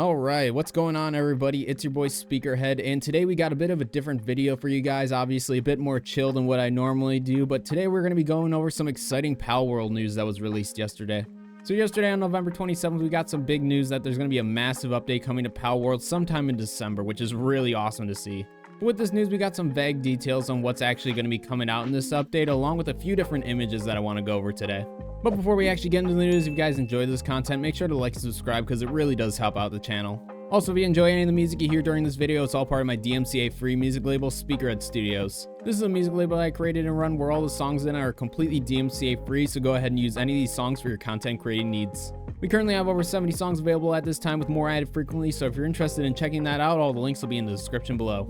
Alright, what's going on everybody? It's your boy Speakerhead, and today we got a bit of a different video for you guys, obviously a bit more chill than what I normally do, but today we're going to be going over some exciting Palworld news that was released yesterday. So yesterday on November 27th, we got some big news that there's going to be a massive update coming to Palworld sometime in December, which is really awesome to see. But with this news, we got some vague details on what's actually going to be coming out in this update, along with a few different images that I want to go over today. But before we actually get into the news, if you guys enjoy this content, make sure to like and subscribe because it really does help out the channel. Also, if you enjoy any of the music you hear during this video, it's all part of my DMCA free music label, Speakerhead Studios. This is a music label I created and run where all the songs in it are completely DMCA free, so go ahead and use any of these songs for your content creating needs. We currently have over 70 songs available at this time with more added frequently, so if you're interested in checking that out, all the links will be in the description below.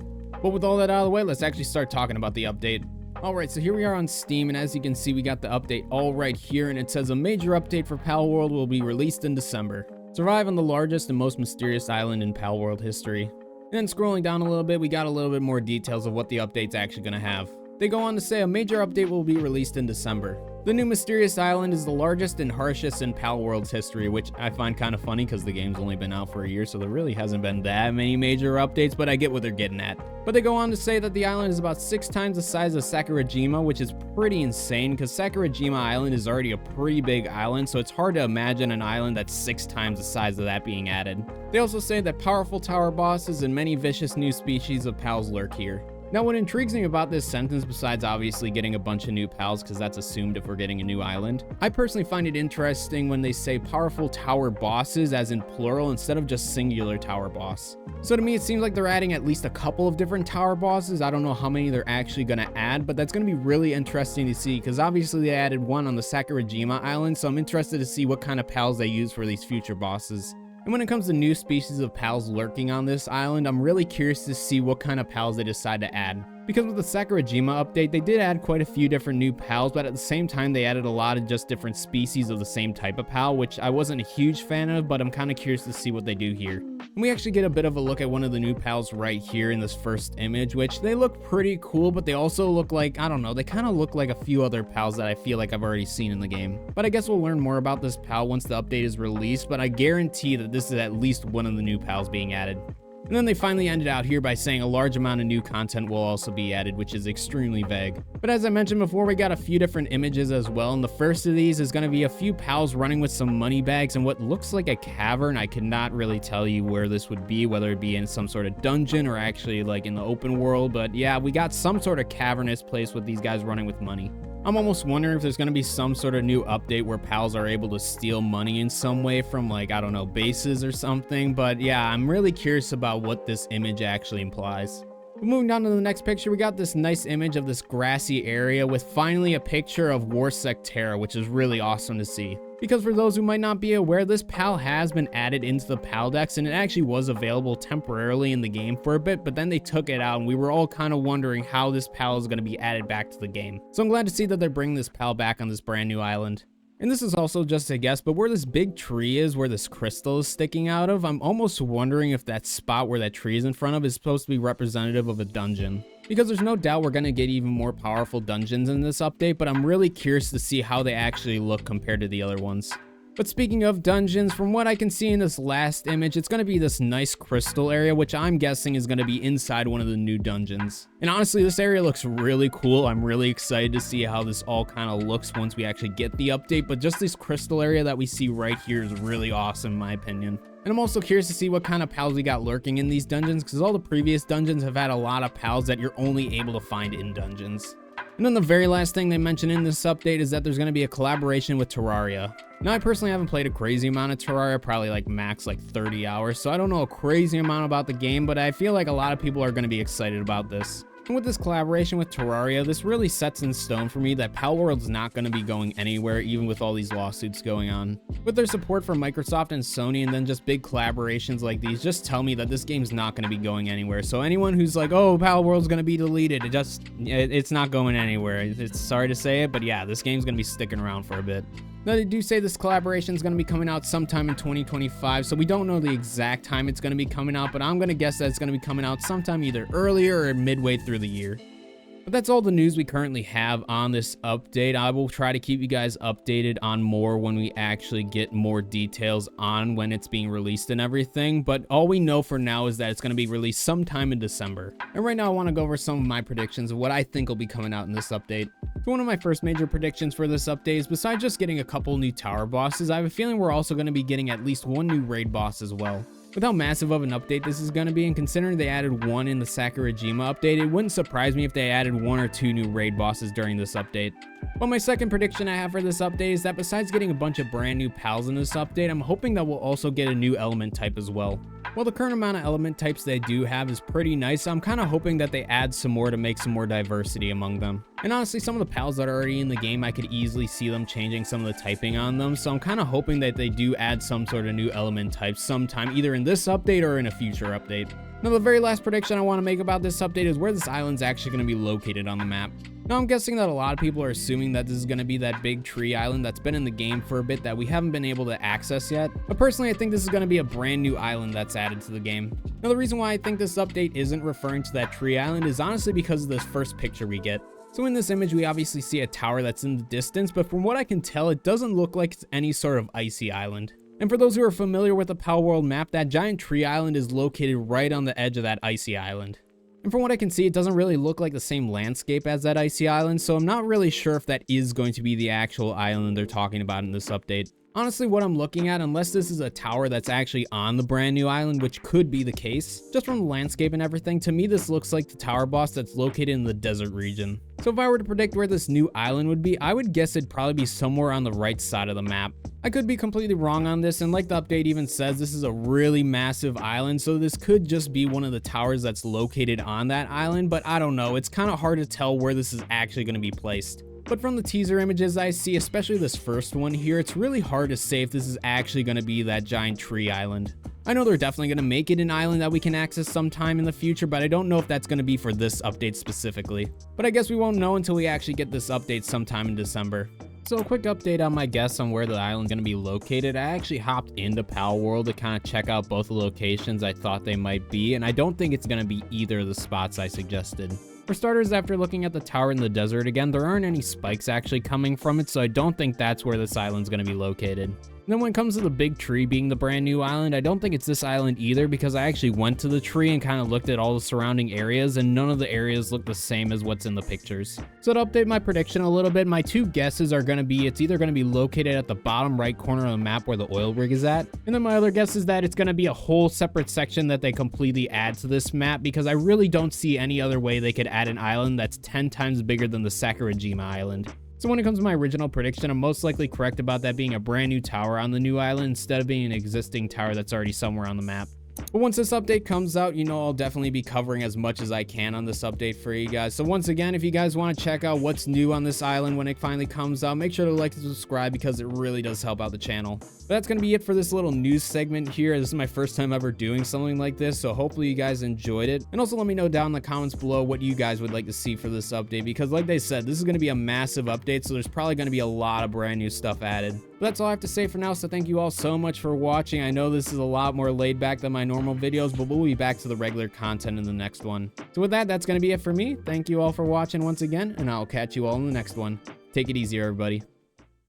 But with all that out of the way, let's actually start talking about the update. Alright, so here we are on Steam, and as you can see, we got the update all right here, and it says a major update for Palworld will be released in December. Survive on the largest and most mysterious island in Palworld history. And then scrolling down a little bit, we got a little bit more details of what the update's actually going to have. They go on to say a major update will be released in December. The new mysterious island is the largest and harshest in Palworld's history, which I find kind of funny because the game's only been out for a year, so there really hasn't been that many major updates, but I get what they're getting at. But they go on to say that the island is about 6 times the size of Sakurajima, which is pretty insane because Sakurajima Island is already a pretty big island, so it's hard to imagine an island that's 6 times the size of that being added. They also say that powerful tower bosses and many vicious new species of pals lurk here. Now, what intrigues me about this sentence, besides obviously getting a bunch of new pals, because that's assumed if we're getting a new island, I personally find it interesting when they say powerful tower bosses as in plural instead of just singular tower boss. So to me, it seems like they're adding at least a couple of different tower bosses. I don't know how many they're actually going to add, but that's going to be really interesting to see, because obviously they added one on the Sakurajima Island, so I'm interested to see what kind of pals they use for these future bosses. And when it comes to new species of pals lurking on this island, I'm really curious to see what kind of pals they decide to add. Because with the Sakurajima update, they did add quite a few different new pals, but at the same time they added a lot of just different species of the same type of pal, which I wasn't a huge fan of, but I'm kind of curious to see what they do here. And we actually get a bit of a look at one of the new pals right here in this first image, which they look pretty cool, but they also look like, I don't know, they kind of look like a few other pals that I feel like I've already seen in the game. But I guess we'll learn more about this pal once the update is released, but I guarantee that this is at least one of the new pals being added. And then they finally ended out here by saying a large amount of new content will also be added, which is extremely vague. But as I mentioned before, we got a few different images as well, and the first of these is going to be a few pals running with some money bags and what looks like a cavern. I cannot really tell you where this would be, whether it be in some sort of dungeon or actually like in the open world, but yeah, we got some sort of cavernous place with these guys running with money. I'm almost wondering if there's going to be some sort of new update where pals are able to steal money in some way from, like, I don't know, bases or something. But yeah, I'm really curious about what this image actually implies. But moving down to the next picture, we got this nice image of this grassy area with finally a picture of Warsec Terra, which is really awesome to see. Because for those who might not be aware, this pal has been added into the Paldex, and it actually was available temporarily in the game for a bit, but then they took it out, and we were all kind of wondering how this pal is going to be added back to the game. So I'm glad to see that they're bringing this pal back on this brand new island. And this is also just a guess, but where this big tree is, where this crystal is sticking out of, I'm almost wondering if that spot where that tree is in front of is supposed to be representative of a dungeon. Because there's no doubt we're going to get even more powerful dungeons in this update, but I'm really curious to see how they actually look compared to the other ones. But speaking of dungeons, from what I can see in this last image, it's going to be this nice crystal area, which I'm guessing is going to be inside one of the new dungeons. And honestly, this area looks really cool. I'm really excited to see how this all kind of looks once we actually get the update, but just this crystal area that we see right here is really awesome in my opinion. And I'm also curious to see what kind of pals we got lurking in these dungeons, because all the previous dungeons have had a lot of pals that you're only able to find in dungeons. And then the very last thing they mentioned in this update is that there's going to be a collaboration with Terraria. Now, I personally haven't played a crazy amount of Terraria, probably like max like 30 hours, so I don't know a crazy amount about the game, but I feel like a lot of people are going to be excited about this. And with this collaboration with Terraria, this really sets in stone for me that Palworld's not going to be going anywhere, even with all these lawsuits going on. With their support from Microsoft and Sony, and then just big collaborations like these, just tell me that this game's not going to be going anywhere. So anyone who's like, oh, Palworld's going to be deleted, it's not going anywhere. It's sorry to say it, but yeah, this game's going to be sticking around for a bit. Now, they do say this collaboration is going to be coming out sometime in 2025, so we don't know the exact time it's going to be coming out, but I'm going to guess that it's going to be coming out sometime either earlier or midway through the year. But that's all the news we currently have on this update. I will try to keep you guys updated on more when we actually get more details on when it's being released and everything. But all we know for now is that it's going to be released sometime in December. And right now I want to go over some of my predictions of what I think will be coming out in this update. So one of my first major predictions for this update is, besides just getting a couple new tower bosses, I have a feeling we're also going to be getting at least one new raid boss as well. With how massive of an update this is going to be, and considering they added one in the Sakurajima update, it wouldn't surprise me if they added 1 or 2 new raid bosses during this update. But my second prediction I have for this update is that besides getting a bunch of brand new pals in this update, I'm hoping that we'll also get a new element type as well. While the current amount of element types they do have is pretty nice, I'm kind of hoping that they add some more to make some more diversity among them. And honestly, some of the pals that are already in the game, I could easily see them changing some of the typing on them, so I'm kind of hoping that they do add some sort of new element type sometime, either in this update or in a future update. Now, the very last prediction I want to make about this update is where this island's actually going to be located on the map. Now, I'm guessing that a lot of people are assuming that this is going to be that big tree island that's been in the game for a bit that we haven't been able to access yet. But personally, I think this is going to be a brand new island that's added to the game. Now, the reason why I think this update isn't referring to that tree island is honestly because of this first picture we get. So in this image, we obviously see a tower that's in the distance, but from what I can tell, it doesn't look like it's any sort of icy island. And for those who are familiar with the Palworld map, that giant tree island is located right on the edge of that icy island. And from what I can see, it doesn't really look like the same landscape as that icy island, so I'm not really sure if that is going to be the actual island they're talking about in this update. Honestly, what I'm looking at, unless this is a tower that's actually on the brand new island, which could be the case, just from the landscape and everything, to me this looks like the tower boss that's located in the desert region. So if I were to predict where this new island would be, I would guess it'd probably be somewhere on the right side of the map. I could be completely wrong on this, and like the update even says, this is a really massive island, so this could just be one of the towers that's located on that island, but I don't know, it's kind of hard to tell where this is actually going to be placed. But from the teaser images I see, especially this first one here, it's really hard to say if this is actually going to be that giant tree island. I know they're definitely going to make it an island that we can access sometime in the future, but I don't know if that's going to be for this update specifically. But I guess we won't know until we actually get this update sometime in December. So a quick update on my guess on where the island's going to be located. I actually hopped into Palworld to kind of check out both the locations I thought they might be, and I don't think it's going to be either of the spots I suggested. For starters, after looking at the tower in the desert again, there aren't any spikes actually coming from it, so I don't think that's where this island's going to be located. And then when it comes to the big tree being the brand new island, I don't think it's this island either, because I actually went to the tree and kind of looked at all the surrounding areas, and none of the areas look the same as what's in the pictures. So to update my prediction a little bit, my two guesses are going to be it's either going to be located at the bottom right corner of the map where the oil rig is at, and then my other guess is that it's going to be a whole separate section that they completely add to this map, because I really don't see any other way they could add an island that's 10 times bigger than the Sakurajima island. So when it comes to my original prediction, I'm most likely correct about that being a brand new tower on the new island instead of being an existing tower that's already somewhere on the map. But once this update comes out, you know I'll definitely be covering as much as I can on this update for you guys. So once again, if you guys want to check out what's new on this island when it finally comes out, make sure to like and subscribe because it really does help out the channel. But that's going to be it for this little news segment here. This is my first time ever doing something like this, so hopefully you guys enjoyed it. And also let me know down in the comments below what you guys would like to see for this update, because like they said, this is going to be a massive update, so there's probably going to be a lot of brand new stuff added. But that's all I have to say for now, so thank you all so much for watching. I know this is a lot more laid back than my normal videos, but we'll be back to the regular content in the next one. So with that, that's going to be it for me. Thank you all for watching once again, and I'll catch you all in the next one. Take it easy, everybody.